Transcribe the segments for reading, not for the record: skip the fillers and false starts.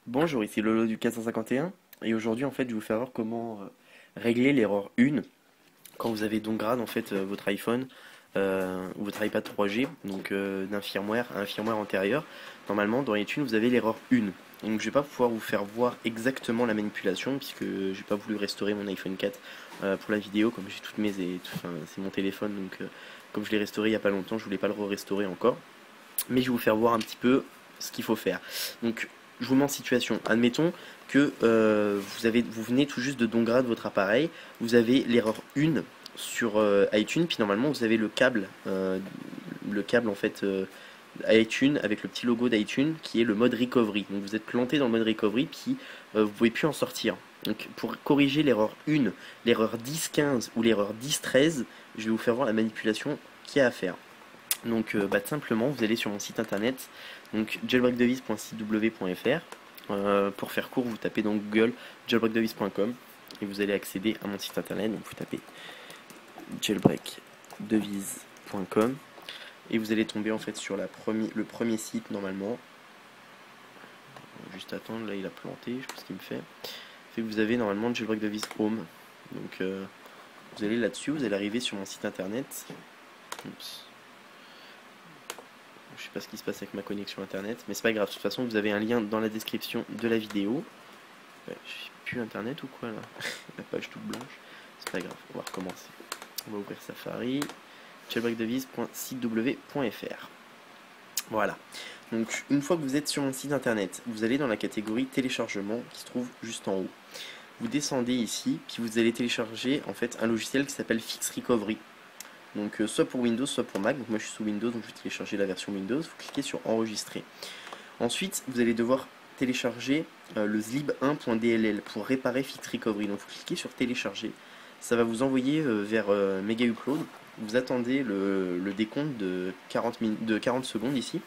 Bonjour, ici Lolo du 451 et aujourd'hui en fait je vais vous faire voir comment régler l'erreur 1 quand vous avez donc grade en fait votre iPhone ou votre iPad 3G donc d'un firmware à un firmware antérieur. Normalement dans iTunes vous avez l'erreur 1. Donc je vais pas pouvoir vous faire voir exactement la manipulation puisque j'ai pas voulu restaurer mon iPhone 4 pour la vidéo comme j'ai toutes enfin, c'est mon téléphone donc comme je l'ai restauré il y a pas longtemps je voulais pas le restaurer encore. Mais je vais vous faire voir un petit peu ce qu'il faut faire. Donc, je vous mets en situation. Admettons que vous venez tout juste de downgrade votre appareil, vous avez l'erreur 1 sur iTunes, puis normalement vous avez le câble en fait iTunes avec le petit logo d'iTunes qui est le mode recovery. Donc vous êtes planté dans le mode recovery, puis vous pouvez plus en sortir. Donc pour corriger l'erreur 1, l'erreur 10.15 ou l'erreur 10.13, je vais vous faire voir la manipulation qu'il y a à faire. Donc tout simplement vous allez sur mon site internet, donc jailbreakdevice.sitew.fr. Pour faire court vous tapez dans Google jailbreakdevice.com et vous allez accéder à mon site internet. Donc vous tapez jailbreakdevice.com et vous allez tomber en fait sur le premier site normalement. Juste attendre, là il a planté, je sais pas ce qu'il me fait. Fait que vous avez normalement Jailbreak Device Home. Donc vous allez là-dessus, vous allez arriver sur mon site internet. Oups. Je sais pas ce qui se passe avec ma connexion internet, mais c'est pas grave. De toute façon, vous avez un lien dans la description de la vidéo. Ouais, j'ai plus internet ou quoi là? La page toute blanche. C'est pas grave, on va recommencer. On va ouvrir Safari, jailbreakdevice.sitew.fr. Voilà. Donc, une fois que vous êtes sur mon site internet, vous allez dans la catégorie téléchargement qui se trouve juste en haut. Vous descendez ici, puis vous allez télécharger en fait un logiciel qui s'appelle Fix Recovery. Donc soit pour Windows, soit pour Mac. Donc moi je suis sous Windows, donc je vais télécharger la version Windows. Vous cliquez sur enregistrer. Ensuite, vous allez devoir télécharger le zlib1.dll pour réparer Fix Recovery. Donc vous cliquez sur télécharger. Ça va vous envoyer vers Mega Upload. Vous attendez le décompte de 40 secondes ici.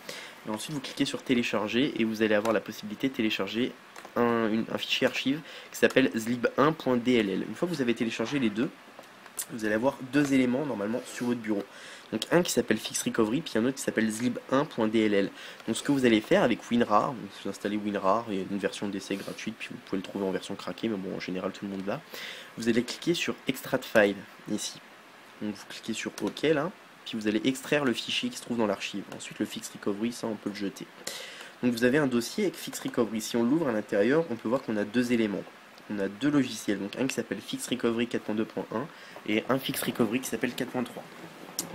Et ensuite vous cliquez sur télécharger et vous allez avoir la possibilité de télécharger un fichier archive qui s'appelle zlib1.dll. Une fois que vous avez téléchargé les deux, vous allez avoir deux éléments normalement sur votre bureau. Donc un qui s'appelle Fix Recovery, puis un autre qui s'appelle zlib1.dll. Donc ce que vous allez faire avec WinRAR, vous installez WinRAR, il y a une version d'essai gratuite, puis vous pouvez le trouver en version craquée, mais bon en général tout le monde l'a. Vous allez cliquer sur Extract File, ici. Donc vous cliquez sur OK là, puis vous allez extraire le fichier qui se trouve dans l'archive. Ensuite le Fix Recovery, ça on peut le jeter. Donc vous avez un dossier avec Fix Recovery. Si on l'ouvre à l'intérieur, on peut voir qu'on a deux éléments. On a deux logiciels, donc un qui s'appelle Fix Recovery 4.2.1 et un Fix Recovery qui s'appelle 4.3.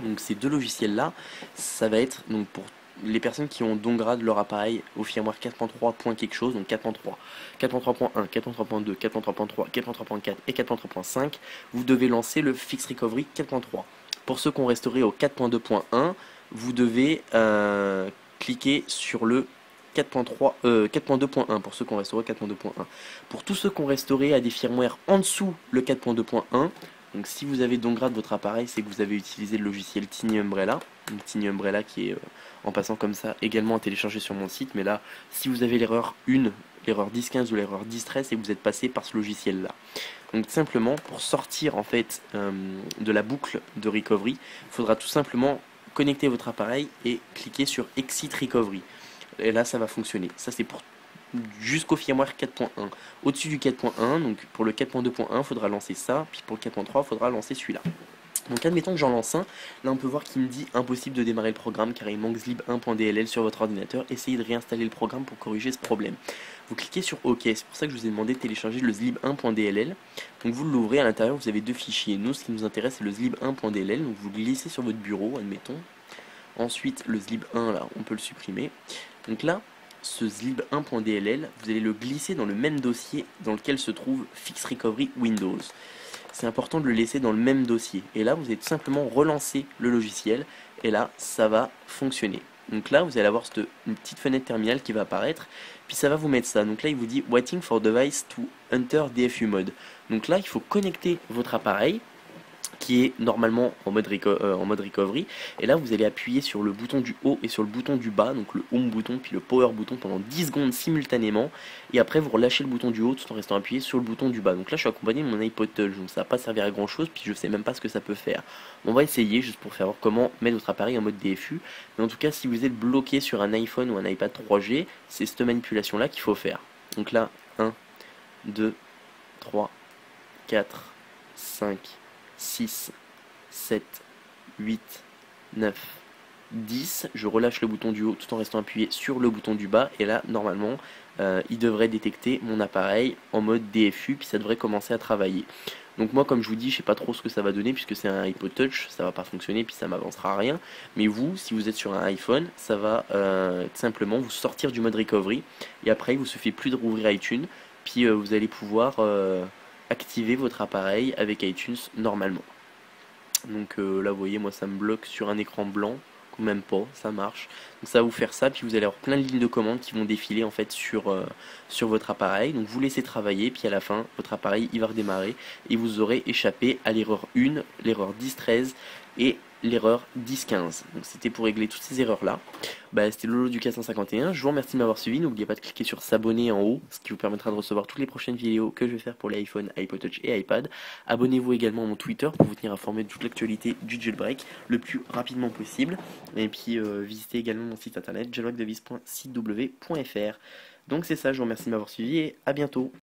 Donc ces deux logiciels là, ça va être donc pour les personnes qui ont downgrade leur appareil au firmware 4.3. quelque chose, donc 4.3, 4.3.1, 4.3.2, 4.3.3, 4.3.4 et 4.3.5, vous devez lancer le Fix Recovery 4.3. Pour ceux qui ont restauré au 4.2.1, vous devez cliquer sur le 4.2.1 pour ceux qui ont restauré 4.2.1. Pour tous ceux qui ont restauré à des firmware en dessous le 4.2.1, donc si vous avez downgrade votre appareil, c'est que vous avez utilisé le logiciel Tiny Umbrella. Donc Tiny Umbrella qui est en passant comme ça également à télécharger sur mon site. Mais là, si vous avez l'erreur 1, l'erreur 10.15 ou l'erreur 10.13, c'est que vous êtes passé par ce logiciel là. Donc simplement pour sortir en fait de la boucle de recovery, il faudra tout simplement connecter votre appareil et cliquer sur Exit Recovery. Et là ça va fonctionner. Ça c'est pour jusqu'au firmware 4.1. Au-dessus du 4.1, donc pour le 4.2.1, il faudra lancer ça, puis pour le 4.3, il faudra lancer celui-là. Donc admettons que j'en lance un, là on peut voir qu'il me dit impossible de démarrer le programme car il manque zlib1.dll sur votre ordinateur, essayez de réinstaller le programme pour corriger ce problème. Vous cliquez sur OK, c'est pour ça que je vous ai demandé de télécharger le zlib1.dll. Donc vous l'ouvrez, à l'intérieur vous avez deux fichiers. Nous ce qui nous intéresse c'est le zlib1.dll, donc vous le glissez sur votre bureau, admettons. Ensuite le zlib1 là, on peut le supprimer. Donc là, ce zlib1.dll, vous allez le glisser dans le même dossier dans lequel se trouve Fix Recovery Windows. C'est important de le laisser dans le même dossier. Et là, vous allez tout simplement relancer le logiciel. Et là, ça va fonctionner. Donc là, vous allez avoir une petite fenêtre terminale qui va apparaître. Puis ça va vous mettre ça. Donc là, il vous dit Waiting for device to enter DFU mode. Donc là, il faut connecter votre appareil qui est normalement en mode recovery, et là vous allez appuyer sur le bouton du haut et sur le bouton du bas, donc le home bouton puis le power bouton pendant 10 secondes simultanément, et après vous relâchez le bouton du haut tout en restant appuyé sur le bouton du bas. Donc là je suis accompagné de mon iPod Touch, donc ça va pas servir à grand chose, puis je sais même pas ce que ça peut faire. On va essayer juste pour faire voir comment mettre votre appareil en mode DFU, mais en tout cas si vous êtes bloqué sur un iPhone ou un iPad 3G, c'est cette manipulation là qu'il faut faire. Donc là, 1, 2, 3, 4, 5, 6, 7, 8, 9, 10. Je relâche le bouton du haut tout en restant appuyé sur le bouton du bas. Et là, normalement, il devrait détecter mon appareil en mode DFU, puis ça devrait commencer à travailler. Donc moi, comme je vous dis, je sais pas trop ce que ça va donner, puisque c'est un iPod Touch, ça va pas fonctionner, puis ça m'avancera rien. Mais vous, si vous êtes sur un iPhone, ça va tout simplement vous sortir du mode recovery, et après, il vous suffit plus de rouvrir iTunes, puis vous allez pouvoir activer votre appareil avec iTunes normalement. Donc là, vous voyez, moi, ça me bloque sur un écran blanc, ou même pas, ça marche. Donc ça va vous faire ça, puis vous allez avoir plein de lignes de commande qui vont défiler en fait sur votre appareil. Donc vous laissez travailler, puis à la fin, votre appareil il va redémarrer et vous aurez échappé à l'erreur 1, l'erreur 10-13 et l'erreur 10-15. Donc c'était pour régler toutes ces erreurs là. C'était Lolo du K151. Je vous remercie de m'avoir suivi. N'oubliez pas de cliquer sur s'abonner en haut, ce qui vous permettra de recevoir toutes les prochaines vidéos que je vais faire pour les iPhone, iPod Touch et iPad. Abonnez-vous également à mon Twitter pour vous tenir informé de toute l'actualité du jailbreak le plus rapidement possible. Et puis visitez également mon site internet jailbreakdevice.sitew.fr. Donc c'est ça, je vous remercie de m'avoir suivi et à bientôt.